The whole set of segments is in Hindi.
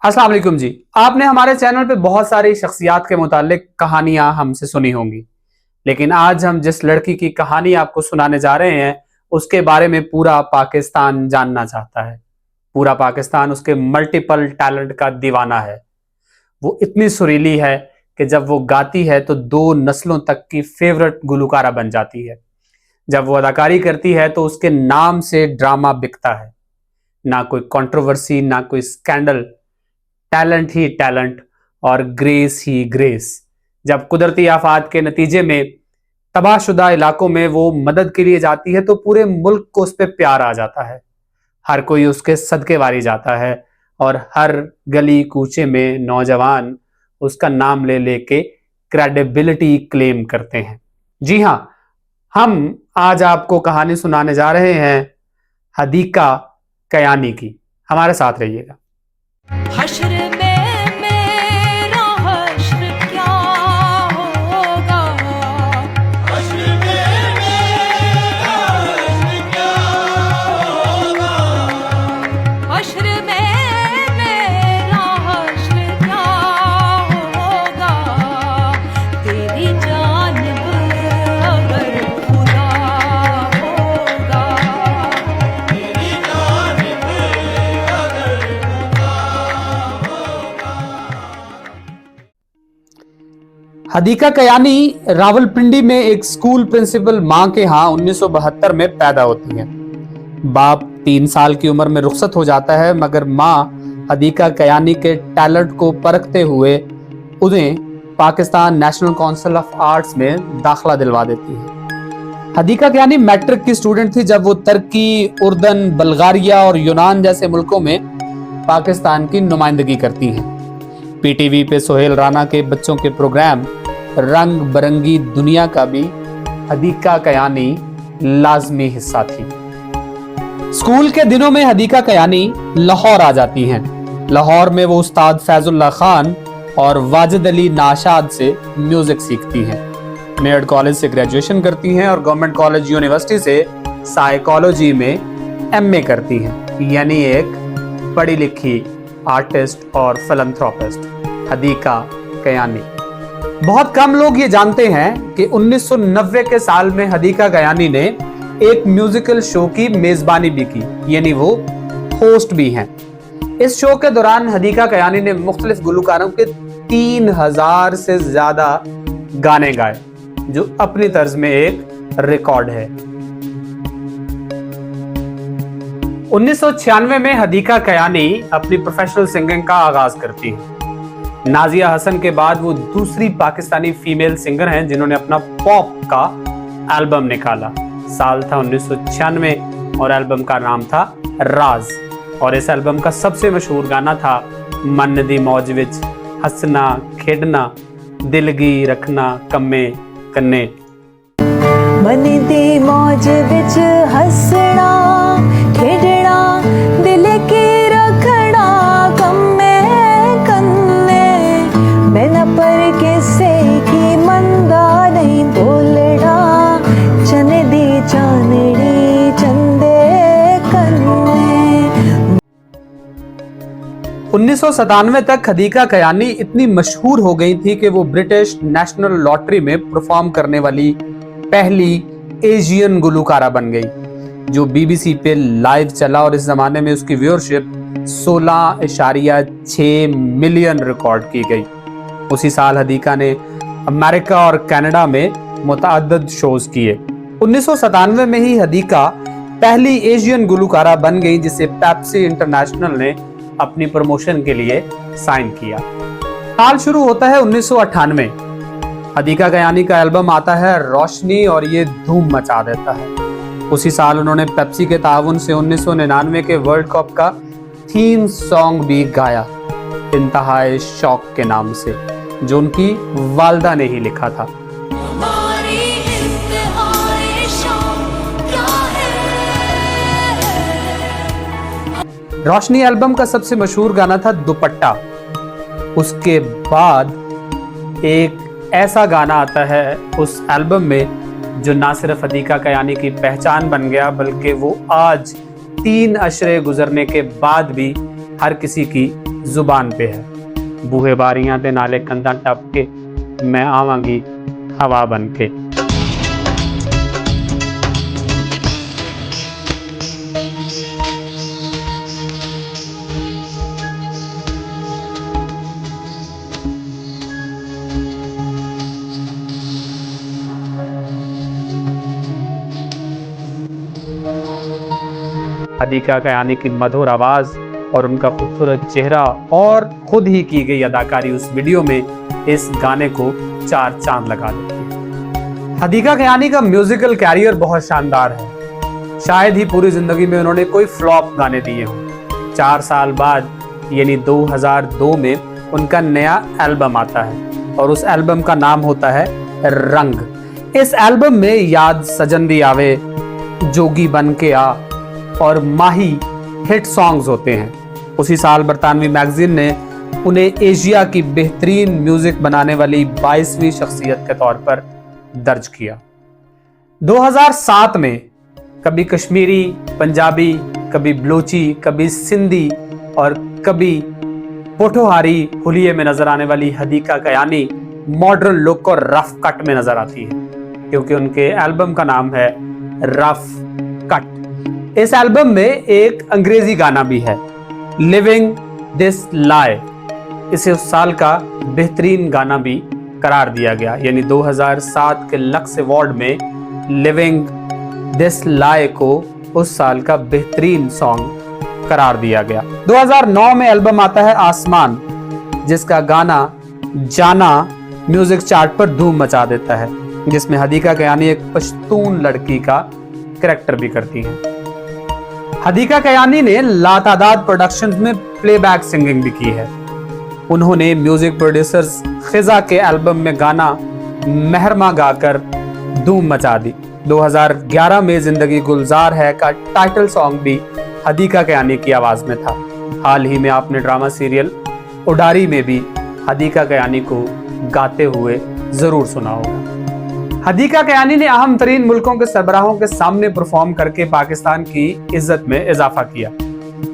अस्सलाम वालेकुम जी। आपने हमारे चैनल पे बहुत सारी शख्सियात के मुतालिक कहानियां हमसे सुनी होंगी, लेकिन आज हम जिस लड़की की कहानी आपको सुनाने जा रहे हैं उसके बारे में पूरा पाकिस्तान जानना चाहता है। पूरा पाकिस्तान उसके मल्टीपल टैलेंट का दीवाना है। वो इतनी सुरीली है कि जब वो गाती है तो दो नस्लों तक की फेवरेट गुलकारा बन जाती है। जब वो अदाकारी करती है तो उसके नाम से ड्रामा बिकता है। ना कोई कंट्रोवर्सी, ना कोई स्कैंडल, टैलेंट ही टैलेंट और ग्रेस ही ग्रेस। जब कुदरती आफात के नतीजे में तबाहशुदा इलाकों में वो मदद के लिए जाती है तो पूरे मुल्क को उस पर प्यार आ जाता है। हर कोई उसके सदके वारी जाता है और हर गली कूचे में नौजवान उसका नाम ले लेके क्रेडिबिलिटी क्लेम करते हैं। जी हाँ, हम आज आपको कहानी सुनाने जा रहे हैं हदीका कयानी की। हमारे साथ रहिएगा। हश्र में मेरा हश्र क्या होगा, हश्र में मेरा हश्र क्या होगा, हश्र में मेरा हश्र क्या होगा, तेरी जानिब अगर खुदा होगा, तेरी जानिब अगर खुदा होगा। हदीका कयानी रावलपिंडी में एक स्कूल प्रिंसिपल मां के यहाँ 1972 में पैदा होती है। बाप 3 साल की उम्र में रुखसत हो जाता है, मगर मां हदीका कयानी के टैलेंट को परखते हुए उन्हें Pakistan national council of arts में दाखिला दिलवा देती है। हदीका कयानी मैट्रिक की स्टूडेंट थी जब वो तुर्की, उर्दन, बल्गारिया और यूनान जैसे मुल्कों में पाकिस्तान की नुमाइंदगी करती हैं। पीटीवी पे सोहेल राना के बच्चों के प्रोग्राम रंग बरंगी दुनिया का भी हदीका कयानी लाजमी हिस्सा थी। स्कूल के दिनों में हदीका कयानी लाहौर आ जाती हैं। लाहौर में वो उस्ताद फैजुल्ला खान और वाजिद अली नाशाद से म्यूजिक सीखती हैं। मेरठ कॉलेज से ग्रेजुएशन करती हैं और गवर्नमेंट कॉलेज यूनिवर्सिटी से साइकोलॉजी में एमए करती हैं, यानी एक पढ़ी लिखी आर्टिस्ट और फिलंथ्रोपिस्ट हदीका कयानी। बहुत कम लोग ये जानते हैं कि 1990 के साल में हदीका कयानी ने एक म्यूजिकल शो की मेजबानी भी की, यानी वो होस्ट भी हैं। इस शो के दौरान हदीका कयानी ने मुख्तलिफ गुलकारों के 3000 से ज्यादा गाने गाए, जो अपनी तर्ज में एक रिकॉर्ड है। 1996 में हदीका कयानी अपनी प्रोफेशनल सिंगिंग का आगाज करती है। नाजिया हसन के बाद वो दूसरी पाकिस्तानी फीमेल सिंगर हैं जिन्होंने अपना पॉप का एल्बम निकाला। साल था 1996 और एल्बम का नाम था राज। और इस एल्बम का सबसे मशहूर गाना था मन दी मौज विच हसना खेडना दिलगी रखना कम्मे कन्ने। मन दी मौज विच हसना खेडना दिल की रखना कम्मे कन्ने, मैं न पर किसे की मंदा नहीं बोलना, चने दी चांदनी चंदे कन्ने। 1997 तक हदीका कयानी इतनी मशहूर हो गई थी कि वो ब्रिटिश नेशनल लॉटरी में परफॉर्म करने वाली पहली एशियन गुलकारा बन गई, जो बीबीसी पे लाइव चला और इस जमाने में उसकी व्यूअरशिप 16.6 मिलियन रिकॉर्ड की गई। उसी साल हदीका ने अमेरिका और कनाडा में मुतअद्दिद शोज किए। 1997 में ही हदीका पहली एशियन गुलकारा बन गई जिसे पेप्सी इंटरनेशनल ने अपनी प्रमोशन के लिए साइन किया। साल शुरू होता है 1998। हदीका कयानी का एल्बम आता है रोशनी और ये धूम मचा देता है। उसी साल उन्होंने पेप्सी के ताउन से 1999 के वर्ल्ड कप का थीम सॉन्ग भी गाया, इंतहाए शौक के नाम से, जो उनकी वालदा ने ही लिखा था। हमारी इंतहाए शौक क्या है। रोशनी एल्बम का सबसे मशहूर गाना था दुपट्टा। उसके बाद एक ऐसा गाना आता है उस एल्बम में जो ना सिर्फ हदीका कयानी की पहचान बन गया, बल्कि वो आज 3 अशरे गुजरने के बाद भी हर किसी की जुबान पे है। बूहे बारियां ते नाले कंधा टप के, मैं आवांगी हवा बन के। हदीका कयानी की मधुर आवाज और उनका खूबसूरत चेहरा और खुद ही की गई अदाकारी उस वीडियो में इस गाने को 4 चांद लगा देती है। हदीका कयानी का म्यूजिकल कैरियर बहुत शानदार है। शायद ही पूरी जिंदगी में उन्होंने कोई फ्लॉप गाने दिए हों। 4 साल बाद यानी 2002 में उनका नया एल्बम आता है और उस एल्बम का नाम होता है रंग। इस एल्बम में याद सजन दी आवे, जोगी बन के आ और माही हिट सॉन्ग्स होते हैं। उसी साल बरतानवी मैगजीन ने उन्हें एशिया की बेहतरीन म्यूजिक बनाने वाली 22वीं शख्सियत के तौर पर दर्ज किया। 2007 में कभी कश्मीरी, पंजाबी, कभी बलोची, कभी सिंधी और कभी पोठोहारी हुलिये में नजर आने वाली हदीका कयानी मॉडर्न लुक और रफ कट में नजर आती है, क्योंकि उनके एल्बम का नाम है रफ कट। इस एल्बम में एक अंग्रेजी गाना भी है, लिविंग दिस लाई। इसे उस साल का बेहतरीन गाना भी करार दिया गया, यानी 2007 के लक्स अवार्ड में लिविंग दिस लाई को उस साल का बेहतरीन सॉन्ग करार दिया गया। 2009 में एल्बम आता है आसमान, जिसका गाना जाना म्यूजिक चार्ट पर धूम मचा देता है, जिसमें हदीका कयानी एक पश्तून लड़की का कैरेक्टर भी करती हैं। हदीका कयानी ने लातादाद प्रोडक्शंस में प्लेबैक सिंगिंग भी की है। उन्होंने म्यूजिक प्रोड्यूसर्स खिजा के एल्बम में गाना मेहरमा गाकर धूम मचा दी। 2011 में जिंदगी गुलजार है का टाइटल सॉन्ग भी हदीका कयानी की आवाज में था। हाल ही में आपने ड्रामा सीरियल उडारी में भी हदीका कयानी को गाते हुए जरूर सुना होगा। हदीका कयानी ने अहम तरीन मुल्कों के सरबराहों के सामने परफॉर्म करके पाकिस्तान की इज्जत में इजाफा किया।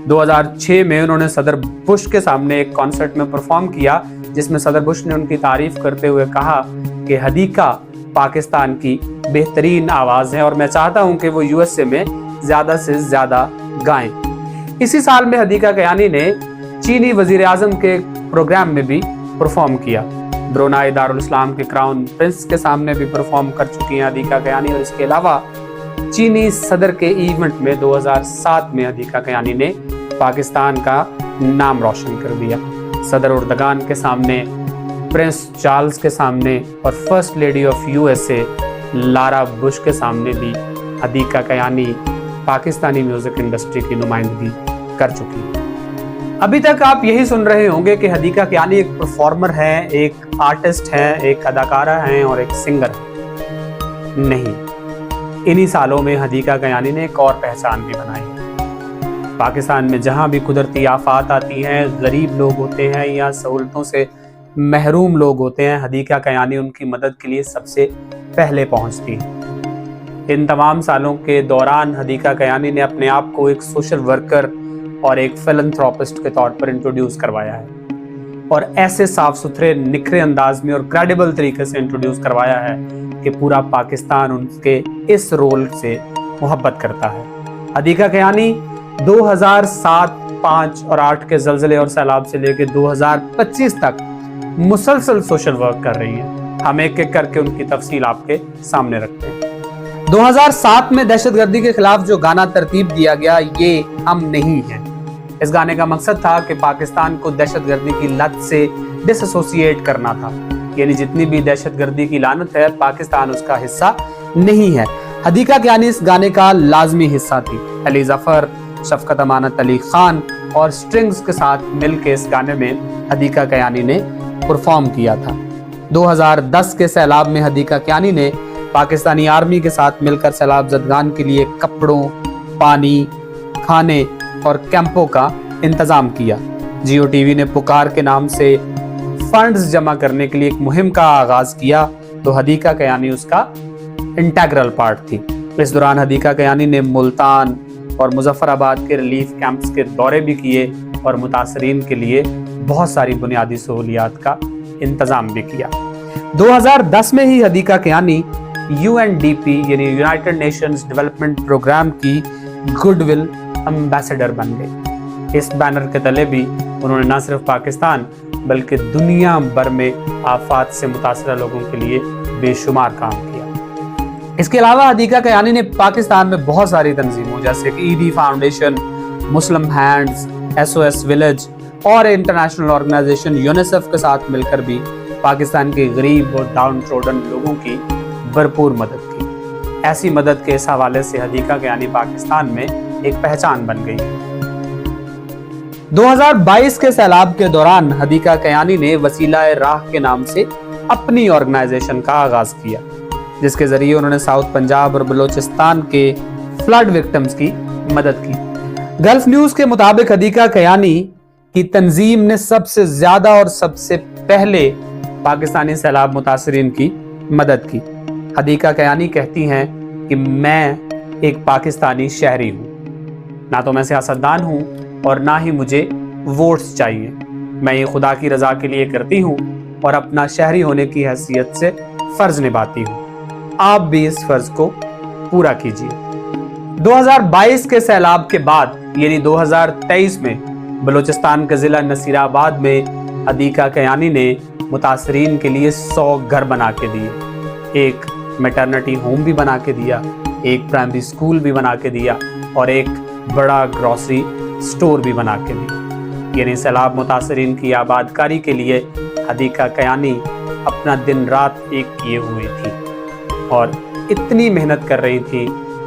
2006 में उन्होंने सदर बुश के सामने एक कॉन्सर्ट में परफॉर्म किया, जिसमें सदर बुश ने उनकी तारीफ करते हुए कहा कि हदीका पाकिस्तान की बेहतरीन आवाज है और मैं चाहता हूं कि वो यूएसए में ज्यादा से ज्यादा गाएं। इसी साल में हदीका कयानी ने चीनी वजीर आजम के प्रोग्राम में भी परफॉर्म किया। ब्रुनाई दारुल इस्लाम के क्राउन प्रिंस के सामने भी परफॉर्म कर चुकी हैं हदीका कयानी, और इसके अलावा चीनी सदर के इवेंट में 2007 में हदीका कयानी ने पाकिस्तान का नाम रोशन कर दिया। सदर उर्दगान के सामने, प्रिंस चार्ल्स के सामने और first lady of USA Lara Bush के सामने भी हदीका कयानी पाकिस्तानी म्यूजिक इंडस्ट्री की नुमाइंदगी कर चुकी है। अभी तक आप यही सुन रहे होंगे कि हदीका कयानी एक परफॉर्मर है, एक आर्टिस्ट है, एक अदाकारा है और एक सिंगर है। नहीं, इन्हीं सालों में हदीका कयानी ने एक और पहचान भी बनाई। पाकिस्तान में जहां भी कुदरती आफात आती हैं, गरीब लोग होते हैं या सहूलतों से महरूम लोग होते हैं, हदीका कयानी उनकी मदद के लिए सबसे पहले पहुंचती है। इन तमाम सालों के दौरान हदीका कयानी ने अपने आप को एक सोशल वर्कर और एक फिलैंथ्रोपिस्ट के तौर पर इंट्रोड्यूस करवाया है, और ऐसे साफ सुथरे निखरे अंदाज में और क्रेडिबल तरीके से इंट्रोड्यूस करवाया है कि पूरा पाकिस्तान उनके इस रोल से मोहब्बत करता है। हदीका कयानी 2007, 5 और 8 के जल्जले और सैलाब से लेकर 2025 तक मुसलसल सोशल वर्क कर रही हैं। हम एक एक करके उनकी तफसील आपके सामने रखते हैं। 2007 में दहशतगर्दी के खिलाफ जो गाना तरतीब दिया गया, ये हम नहीं हैं। इस गाने का मकसद था कि पाकिस्तान को दहशतगर्दी की लत से डिसएसोसिएट करना था, यानी जितनी भी दहशतगर्दी की लानत है, पाकिस्तान उसका हिस्सा नहीं है। हदीका कयानी इस गाने का लाजमी हिस्सा थी। अली जफर, शफकत अमानत अली खान और स्ट्रिंग्स के साथ मिलकर इस गाने में हदीका कयानी ने परफॉर्म किया था। 2010 के सैलाब में हदीका कयानी ने पाकिस्तानी आर्मी के साथ मिलकर सैलाब जदगान के लिए कपड़ों, पानी, खाने और कैंपों का इंतजाम किया। जियो टीवी ने पुकार के नाम से फंड्स जमा करने के लिए एक मुहिम का आगाज किया, तो हदीका कयानी उसका इंटेग्रल पार्ट थी। इस दौरान हदीका कयानी ने मुल्तान और मुजफ्फराबाद के रिलीफ कैंप्स के दौरे भी किए और मुतासरीन के लिए बहुत सारी बुनियादी सहूलियात का इंतजाम भी किया। 2010 में ही हदीका कियानी UNDP यानी यूनाइटेड नेशंस डेवलपमेंट प्रोग्राम की गुडविल एम्बेसडर बन गए। इस बैनर के तले भी उन्होंने न सिर्फ पाकिस्तान बल्कि दुनिया भर में आफात से मुतासरा लोगों के लिए बेशुमार काम किया। इसके अलावा हदीका कियानी ने पाकिस्तान में बहुत सारी तंजीमों जैसे कि ईदी फाउंडेशन, मुस्लिम हैंड्स, SOS विलेज और इंटरनेशनल ऑर्गेनाइजेशन यूनिसेफ के साथ मिलकर भी पाकिस्तान के गरीब और डाउन ट्रोडन लोगों की भरपूर मदद की। ऐसी मदद के इस हवाले से हदीका कियानी पाकिस्तान में एक पहचान बन गई। 2022 के सैलाब के दौरान हदीका कियानी ने वसीला राह के नाम से अपनी ऑर्गेनाइजेशन का आगाज किया, जिसके जरिए उन्होंने साउथ पंजाब और बलोचिस्तान के फ्लड विक्टिम्स की मदद की। गल्फ न्यूज के मुताबिक हदीका कियानी की तंजीम ने सबसे ज्यादा और सबसे पहले पाकिस्तानी सैलाब मुतासरीन की मदद की। हदीका कियानी कहती हैं कि मैं एक पाकिस्तानी शहरी हूँ, ना तो मैं सियासतदान हूँ और ना ही मुझे वोट्स चाहिए। मैं ये खुदा की रजा के लिए करती हूँ और अपना शहरी होने की हैसियत से फर्ज निभाती हूँ। आप भी इस फर्ज को पूरा कीजिए। 2022 के सैलाब के बाद यानी 2023 में बलूचिस्तान के जिला नसीराबाद में हदीका कियानी ने मुतासरीन के लिए 100 घर बना के दिए। एक मैटरनिटी होम भी बना के दिया, एक प्राइमरी स्कूल भी बना के दिया और एक बड़ा ग्रोसरी स्टोर भी बना के दिया। यानी सैलाब मुतासरीन की आबादकारी के लिए हदीका कियानी अपना दिन रात एक किए हुए थी और इतनी मेहनत कर रही थी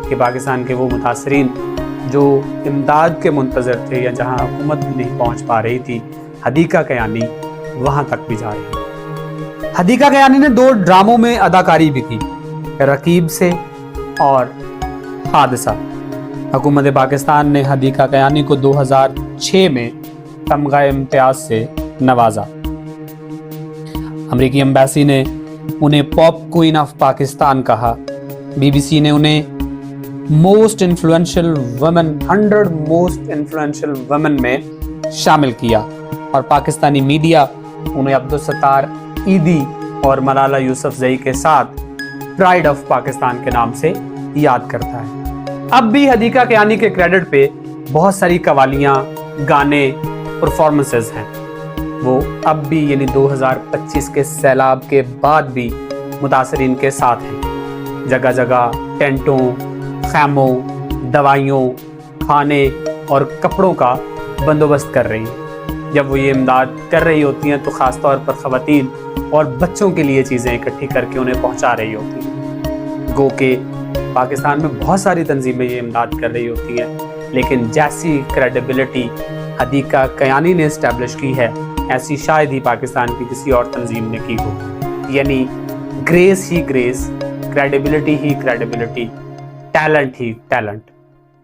कि पाकिस्तान के वो मुतासरीन जो इमदाद के मुंतजर थे या जहां हुकूमत नहीं पहुंच पा रही थी, हदीका कियानी वहां तक भी जा रही थी। हदीका कियानी ने 2 ड्रामों में अदाकारी भी की, रकीब से और हादसा। हुकूमत पाकिस्तान ने हदीका कियानी को 2006 में तमगा इम्तियाज से नवाजा। अमेरिकी एम्बेसी ने उन्हें पॉप क्वीन ऑफ पाकिस्तान कहा। BBC ने उन्हें most influential women 100 most influential women में शामिल किया और पाकिस्तानी मीडिया उन्हें अब्दुल सत्तार ईदी और मलाला यूसुफजई के साथ प्राइड ऑफ पाकिस्तान के नाम से याद करता है। अब भी हदीका कियानी के क्रेडिट पे बहुत सारी कवालियां, गाने, परफॉर्मेंसेस हैं। वो अब भी यानी 2025 के सैलाब के बाद भी मुतासरीन के साथ हैं। जगह जगह टेंटों, खैमों, दवाइयों, खाने और कपड़ों का बंदोबस्त कर रही हैं। जब वो ये इमदाद कर रही होती हैं तो ख़ासतौर पर ख़वातीन और बच्चों के लिए चीज़ें इकट्ठी करके उन्हें पहुंचा रही होती हैं। गो के पाकिस्तान में बहुत सारी तंजीमें ये इमदाद कर रही होती हैं, लेकिन जैसी क्रेडिबिलिटी हदीका कियानी ने इस्टेब्लिश की है ऐसी शायद ही पाकिस्तान की किसी और तंजीम ने की हो। यानी ग्रेस ही ग्रेस, क्रेडिबिलिटी ही क्रेडिबिलिटी, टैलेंट ही टैलेंट।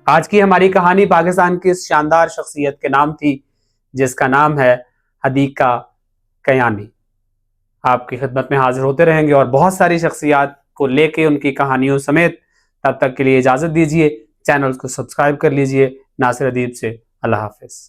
आज की हमारी कहानी पाकिस्तान की इस शानदार शख्सियत के नाम थी जिसका नाम है हदीका कियानी। आपकी खिदमत में हाजिर होते रहेंगे और बहुत सारी शख्सियात को लेके उनकी कहानियों समेत। तब तक के लिए इजाजत दीजिए, चैनल को सब्सक्राइब कर लीजिए। नासिर अदीब से अल्लाह हाफिज।